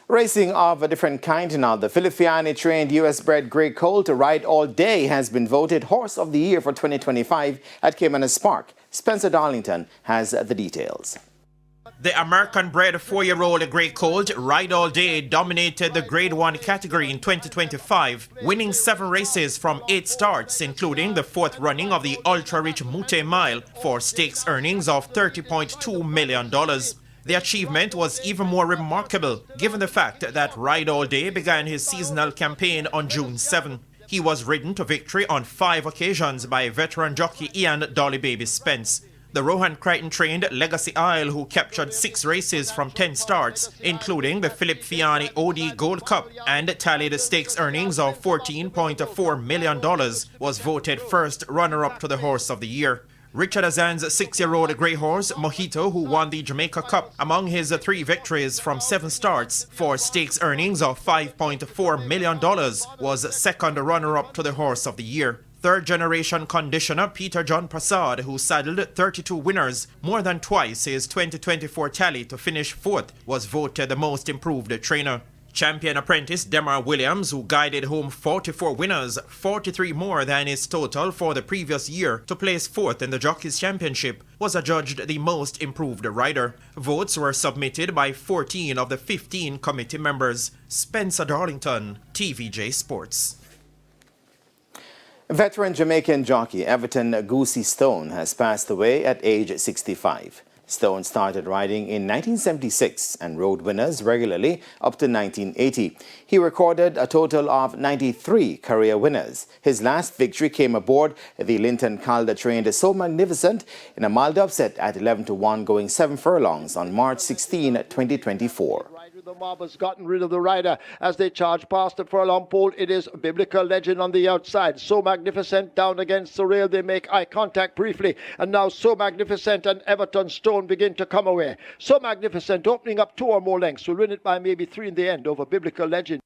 Racing of a different kind now. The Philippiani-trained US-bred Grey Colt Ride All Day has been voted Horse of the Year for 2025 at Caymanas Park. Spencer Darlington has the details. The American-bred 4-year-old Grey Colt Ride All Day dominated the Grade 1 category in 2025, winning 7 races from 8 starts, including the 4th running of the ultra-rich Mute Mile for stakes earnings of $30.2 million. The achievement was even more remarkable given the fact that Ride All Day began his seasonal campaign on June 7. He was ridden to victory on 5 occasions by veteran jockey Ian Dolly Baby Spence. The Rohan Crichton-trained Legacy Isle, who captured 6 races from 10 starts, including the Philip Fiani OD Gold Cup, and tallied stakes earnings of $14.4 million, was voted first runner-up to the Horse of the Year. Richard Azan's 6-year-old grey horse, Mojito, who won the Jamaica Cup among his 3 victories from 7 starts for stakes earnings of $5.4 million, was second runner-up to the Horse of the Year. Third-generation conditioner Peter John Prasad, who saddled 32 winners, more than twice his 2024 tally to finish 4th, was voted the most improved trainer. Champion apprentice Demar Williams, who guided home 44 winners, 43 more than his total for the previous year, to place 4th in the Jockeys Championship, was adjudged the most improved rider. Votes were submitted by 14 of the 15 committee members. Spencer Darlington, TVJ Sports. Veteran Jamaican jockey Everton Goosie Stone has passed away at age 65. Stone started riding in 1976 and rode winners regularly up to 1980. He recorded a total of 93 career winners. His last victory came aboard the Linton Calder-trained So Magnificent in a mild upset at 11-1, going 7 furlongs on March 16, 2024. The mob has gotten rid of the rider as they charge past the furlong pole. It is Biblical Legend on the outside. So Magnificent down against the rail. They make eye contact briefly. And now So Magnificent and Everton Stone begin to come away. So Magnificent opening up 2 or more lengths. Will win it by maybe 3 in the end over Biblical Legend.